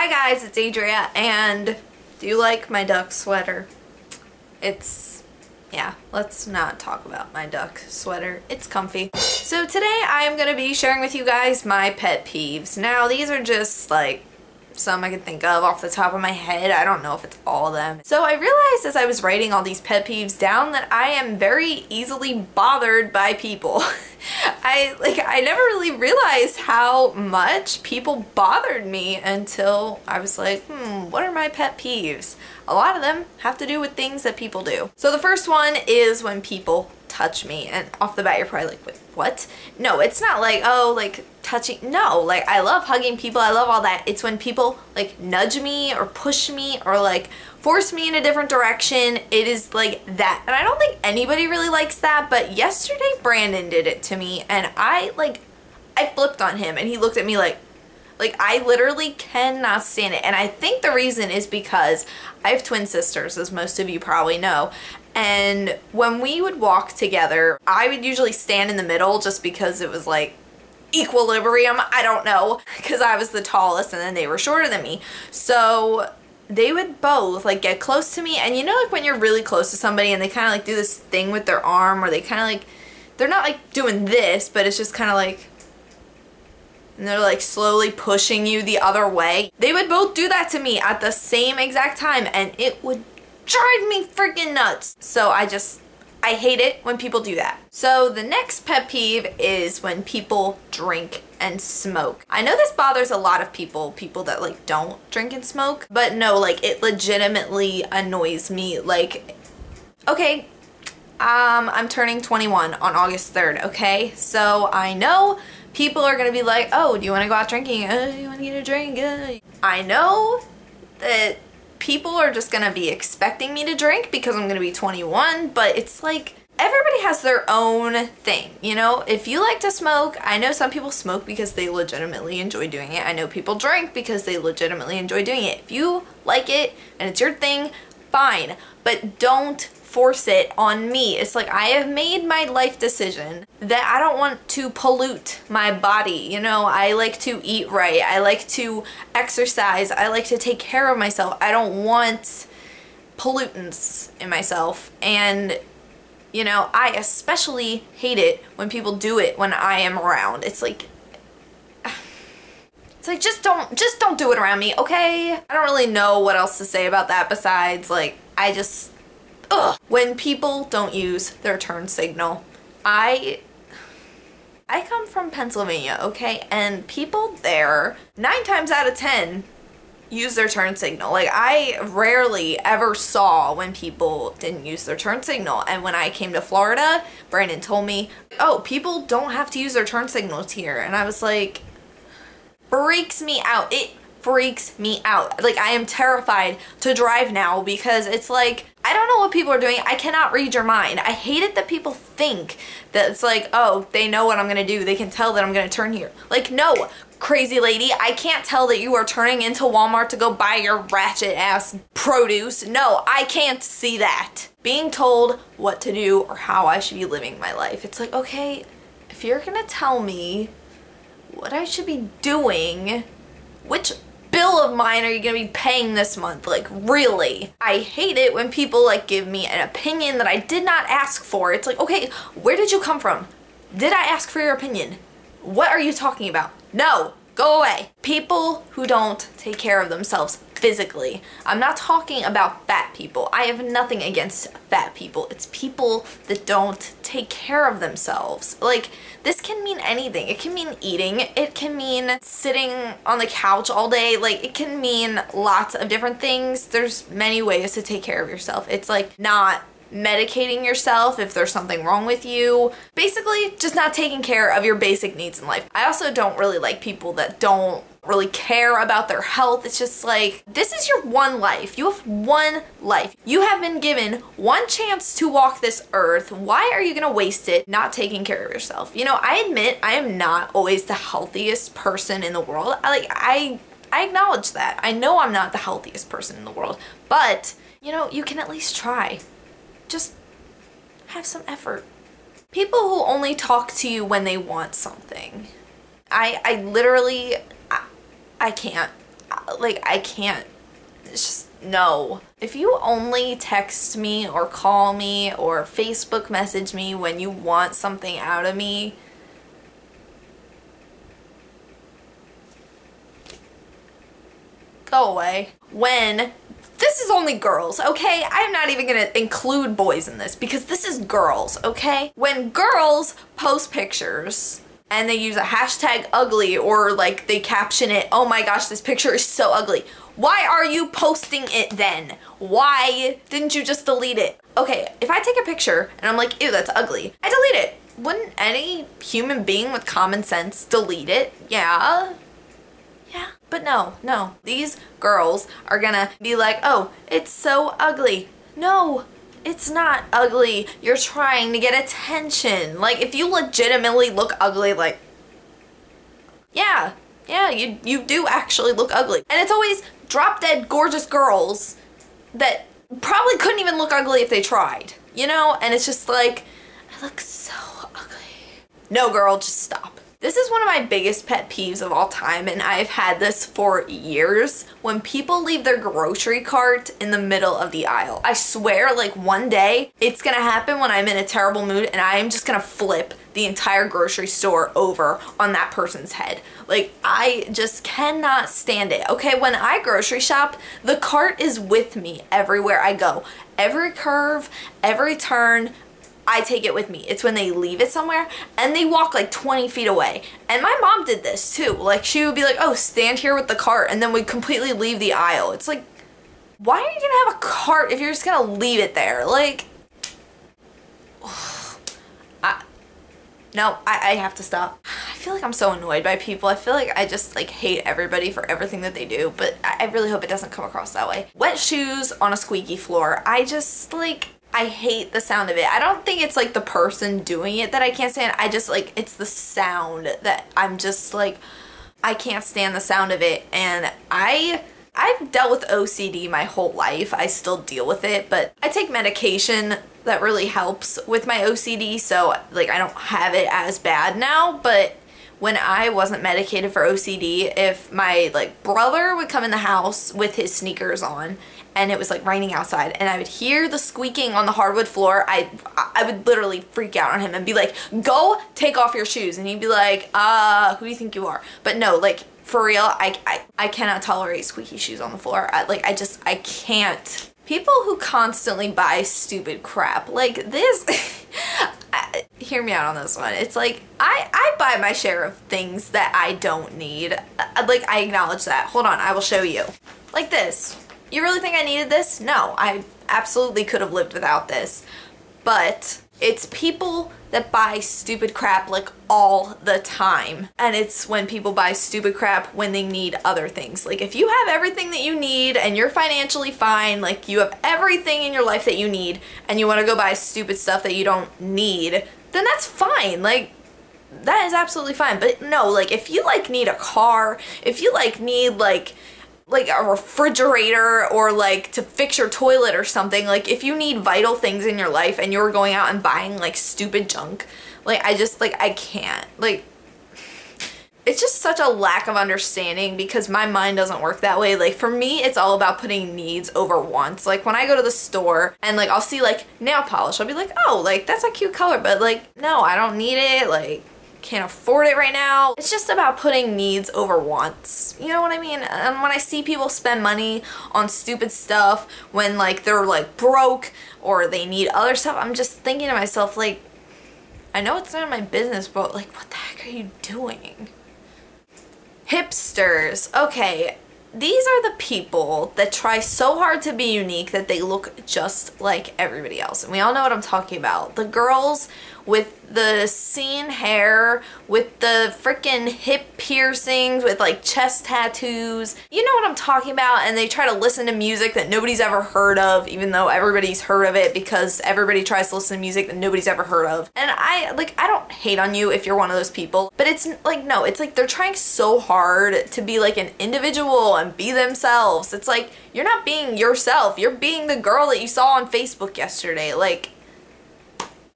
Hi guys, it's Adria, and do you like my duck sweater? Yeah, let's not talk about my duck sweater. It's comfy. So today I'm going to be sharing with you guys my pet peeves. Now these are just like some I can think of off the top of my head. I don't know if it's all of them. So I realized as I was writing all these pet peeves down that I am very easily bothered by people. I never really realized how much people bothered me until I was like, what are my pet peeves? A lot of them have to do with things that people do. So the first one is when people touch me, and off the bat you're probably like, wait, what? No, it's not like, oh, like touching. No, like I love hugging people, I love all that. It's when people like nudge me or push me or like force me in a different direction. It is like that. And I don't think anybody really likes that, but yesterday Brandon did it to me and I flipped on him and he looked at me like I literally cannot stand it. And I think the reason is because I have twin sisters, as most of you probably know. And when we would walk together, I would usually stand in the middle just because it was like equilibrium. I don't know, because I was the tallest and then they were shorter than me. So they would both like get close to me, and you know like when you're really close to somebody and they kind of like do this thing with their arm, or they kind of like, they're not like doing this, but it's just kind of like, and they're like slowly pushing you the other way. They would both do that to me at the same exact time and it would drive me freaking nuts. So I hate it when people do that. So the next pet peeve is when people drink and smoke. I know this bothers a lot of people that like don't drink and smoke, but no, like it legitimately annoys me. Like, okay, I'm turning 21 on August 3rd, okay? So I know people are gonna be like, oh, do you wanna go out drinking? Do you wanna get a drink? I know that people are just gonna be expecting me to drink because I'm gonna be 21, but it's like, everybody has their own thing, you know? If you like to smoke, I know some people smoke because they legitimately enjoy doing it. I know people drink because they legitimately enjoy doing it. If you like it and it's your thing, fine, but don't force it on me. It's like, I have made my life decision that I don't want to pollute my body, you know? I like to eat right, I like to exercise, I like to take care of myself. I don't want pollutants in myself, and you know, I especially hate it when people do it when I am around. It's like just don't do it around me, okay? I don't really know what else to say about that besides like, ugh. When people don't use their turn signal. I come from Pennsylvania, okay? And people there, 9 times out of 10, use their turn signal. Like, I rarely ever saw when people didn't use their turn signal. And when I came to Florida, Brandon told me, oh, people don't have to use their turn signals here. And I was like, freaks me out. It freaks me out. Like, I am terrified to drive now because it's like, I don't know what people are doing. I cannot read your mind. I hate it that people think that it's like, oh, they know what I'm gonna do. They can tell that I'm gonna turn here. Like, no, crazy lady, I can't tell that you are turning into Walmart to go buy your ratchet ass produce. No, I can't see that. Being told what to do or how I should be living my life. It's like, okay, if you're gonna tell me what I should be doing, which bill of mine are you gonna be paying this month? Like, really? I hate it when people like give me an opinion that I did not ask for. It's like, okay, where did you come from? Did I ask for your opinion? What are you talking about? No, go away. People who don't take care of themselves physically. I'm not talking about fat people. I have nothing against fat people. It's people that don't take care of themselves. Like, this can mean anything. It can mean eating. It can mean sitting on the couch all day. Like, it can mean lots of different things. There's many ways to take care of yourself. It's like not medicating yourself if there's something wrong with you. Basically, just not taking care of your basic needs in life. I also don't really like people that don't really care about their health. It's just like, this is your one life. You have one life. You have been given one chance to walk this earth. Why are you gonna waste it not taking care of yourself? You know, I admit I am not always the healthiest person in the world. I acknowledge that. I know I'm not the healthiest person in the world, but you know, you can at least try. Just have some effort. People who only talk to you when they want something. I literally, I can't. like, I can't. It's just, no. If you only text me or call me or Facebook message me when you want something out of me, go away. This is only girls, okay? I'm not even gonna include boys in this because this is girls, okay? When girls post pictures and they use a hashtag ugly or like they caption it, oh my gosh, this picture is so ugly. Why are you posting it then? Why didn't you just delete it? Okay, if I take a picture and I'm like, ew, that's ugly, I delete it. Wouldn't any human being with common sense delete it? Yeah. Yeah. But no. These girls are gonna be like, oh, it's so ugly. No, it's not ugly. You're trying to get attention. Like, if you legitimately look ugly, like, yeah, you do actually look ugly. And it's always drop dead gorgeous girls that probably couldn't even look ugly if they tried, you know? And it's just like, I look so ugly. No, girl, just stop. This is one of my biggest pet peeves of all time, and I've had this for years. When people leave their grocery cart in the middle of the aisle. I swear, like, one day it's gonna happen when I'm in a terrible mood and I am just gonna flip the entire grocery store over on that person's head. Like, I just cannot stand it. Okay, when I grocery shop, the cart is with me everywhere I go. Every curve, every turn, I take it with me. It's when they leave it somewhere and they walk like 20 feet away. And my mom did this too. Like, she would be like, oh, stand here with the cart, and then we'd completely leave the aisle. It's like, why are you gonna have a cart if you're just gonna leave it there? Like, no, I have to stop. I feel like I'm so annoyed by people. I feel like I just like hate everybody for everything that they do, but I really hope it doesn't come across that way. Wet shoes on a squeaky floor. I just like, I hate the sound of it. I don't think it's like the person doing it that I can't stand. I just like, it's the sound that I'm just like, I can't stand the sound of it. And I've dealt with OCD my whole life. I still deal with it, but I take medication that really helps with my OCD, so like I don't have it as bad now. But when I wasn't medicated for OCD, if my like brother would come in the house with his sneakers on and it was like raining outside and I would hear the squeaking on the hardwood floor, I would literally freak out on him and be like, go take off your shoes. And he'd be like, who do you think you are? But no, like, for real, I cannot tolerate squeaky shoes on the floor. I can't. People who constantly buy stupid crap, like this, hear me out on this one. It's like, I buy my share of things that I don't need. Like, I acknowledge that. Hold on, I will show you. Like this. You really think I needed this? No, I absolutely could have lived without this. But it's people that buy stupid crap like all the time. And it's when people buy stupid crap when they need other things. Like, if you have everything that you need and you're financially fine, like you have everything in your life that you need, and you want to go buy stupid stuff that you don't need, then that's fine. Like, that is absolutely fine. But no, like, if you like need a car, if you like need like a refrigerator or like to fix your toilet or something, like if you need vital things in your life and you're going out and buying like stupid junk, like I can't. Like, it's just such a lack of understanding because my mind doesn't work that way. Like, for me, it's all about putting needs over wants. Like, when I go to the store and like I'll see like nail polish, I'll be like, oh, like that's a cute color, but like, no, I don't need it. Like, can't afford it right now. It's just about putting needs over wants. You know what I mean? And when I see people spend money on stupid stuff when like they're like broke or they need other stuff, I'm just thinking to myself, like, I know it's none of my business, but like, what the heck are you doing? Hipsters. Okay, these are the people that try so hard to be unique that they look just like everybody else. And we all know what I'm talking about. The girls with the scene hair, with the freaking hip piercings, with like chest tattoos. You know what I'm talking about? And they try to listen to music that nobody's ever heard of, even though everybody's heard of it, because everybody tries to listen to music that nobody's ever heard of. And I don't hate on you if you're one of those people, but it's like, no, it's like they're trying so hard to be like an individual and be themselves. It's like, you're not being yourself. You're being the girl that you saw on Facebook yesterday. Like,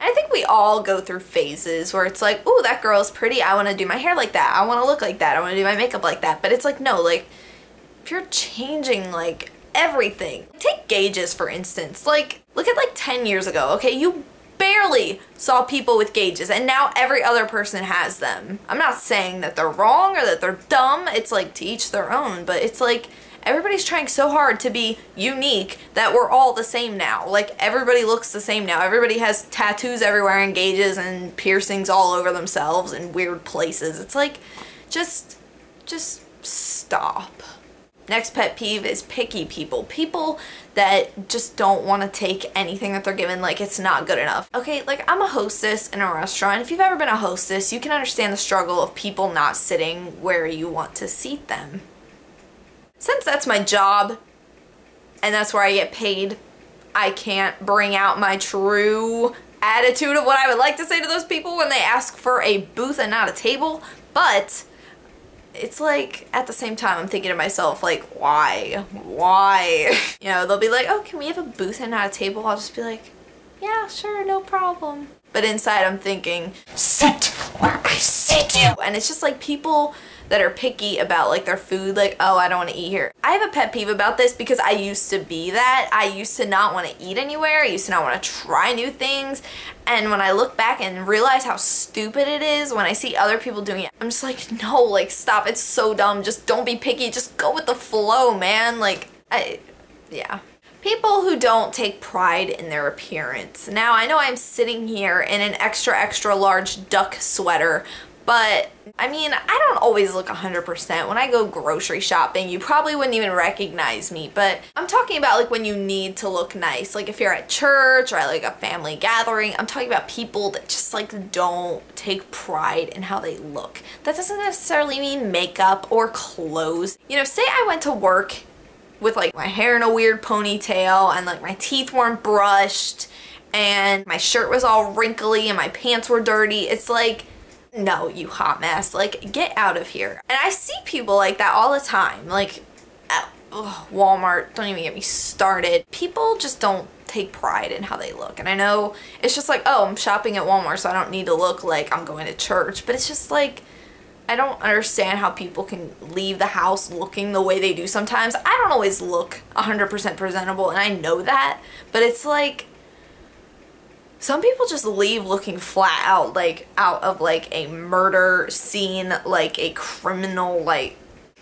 I think we all go through phases where it's like, ooh, that girl's pretty. I want to do my hair like that. I want to look like that. I want to do my makeup like that. But it's like, no, like, if you're changing like everything. Take gauges for instance. Like, look at like 10 years ago, okay? You barely saw people with gauges and now every other person has them. I'm not saying that they're wrong or that they're dumb. It's like to each their own, but it's like everybody's trying so hard to be unique that we're all the same now. Like, everybody looks the same now. Everybody has tattoos everywhere and gauges and piercings all over themselves in weird places. It's like, just stop. Next pet peeve is picky people. People that just don't want to take anything that they're given like it's not good enough. Okay, like I'm a hostess in a restaurant. If you've ever been a hostess, you can understand the struggle of people not sitting where you want to seat them. Since that's my job and that's where I get paid, I can't bring out my true attitude of what I would like to say to those people when they ask for a booth and not a table, but it's like, at the same time, I'm thinking to myself, like, why? Why? You know, they'll be like, oh, can we have a booth and not a table? I'll just be like, yeah, sure, no problem. But inside I'm thinking, sit where I sit you. And it's just like people that are picky about like their food, like, oh, I don't want to eat here. I have a pet peeve about this because I used to be that. I used to not want to eat anywhere. I used to not want to try new things. And when I look back and realize how stupid it is when I see other people doing it, I'm just like, no, like, stop. It's so dumb. Just don't be picky. Just go with the flow, man. Like, yeah. People who don't take pride in their appearance. Now, I know I'm sitting here in an extra large duck sweater, but I mean, I don't always look 100%. When I go grocery shopping, you probably wouldn't even recognize me, but I'm talking about like when you need to look nice. Like if you're at church or at like a family gathering, I'm talking about people that just like don't take pride in how they look. That doesn't necessarily mean makeup or clothes. You know, say I went to work with like my hair in a weird ponytail and like my teeth weren't brushed and my shirt was all wrinkly and my pants were dirty. It's like, no, you hot mess, like get out of here. And I see people like that all the time, like at Walmart, don't even get me started. People just don't take pride in how they look. And I know it's just like, oh, I'm shopping at Walmart so I don't need to look like I'm going to church, but it's just like, I don't understand how people can leave the house looking the way they do sometimes. I don't always look 100% presentable and I know that, but it's like, some people just leave looking flat out, like out of like a murder scene, like a criminal, like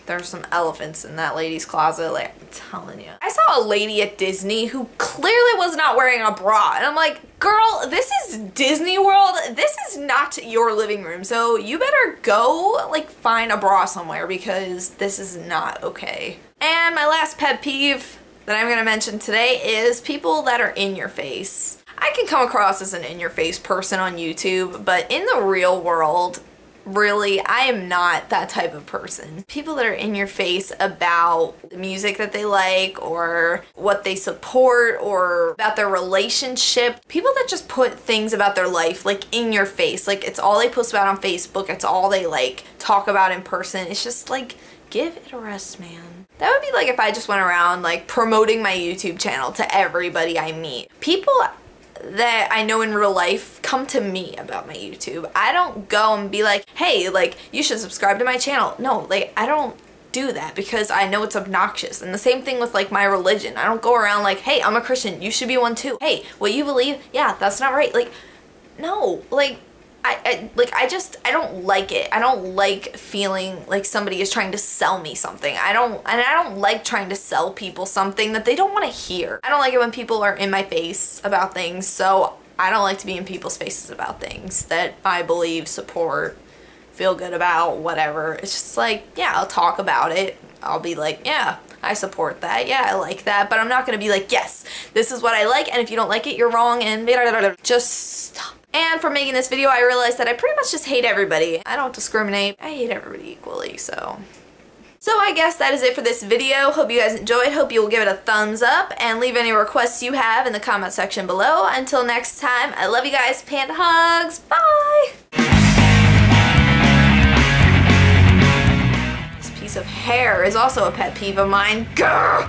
there's some elephants in that lady's closet, like I'm telling you. I saw a lady at Disney who clearly was not wearing a bra and I'm like, girl, this is Disney World. This is not your living room. So you better go like find a bra somewhere because this is not okay. And my last pet peeve that I'm gonna mention today is people that are in your face. I can come across as an in-your-face person on YouTube, but in the real world, really, I am not that type of person. People that are in your face about the music that they like or what they support or about their relationship. People that just put things about their life like in your face. Like it's all they post about on Facebook. It's all they like talk about in person. It's just like, give it a rest, man. That would be like if I just went around like promoting my YouTube channel to everybody I meet. People that I know in real life come to me about my YouTube. I don't go and be like, hey, like, you should subscribe to my channel. No, like, I don't do that because I know it's obnoxious. And the same thing with like my religion. I don't go around like, hey, I'm a Christian, you should be one too. Hey, what you believe, yeah, that's not right. Like, no, like, I don't like it. I don't like feeling like somebody is trying to sell me something. I don't like trying to sell people something that they don't want to hear. I don't like it when people are in my face about things, so I don't like to be in people's faces about things that I believe, support, feel good about, whatever. It's just like, yeah, I'll talk about it. I'll be like, yeah, I support that. Yeah, I like that. But I'm not going to be like, yes, this is what I like, and if you don't like it, you're wrong, and just stop. And for making this video, I realized that I pretty much just hate everybody. I don't discriminate. I hate everybody equally, so. So I guess that is it for this video. Hope you guys enjoyed. Hope you will give it a thumbs up and leave any requests you have in the comment section below. Until next time, I love you guys. Panda hugs. Bye! This piece of hair is also a pet peeve of mine. Grr!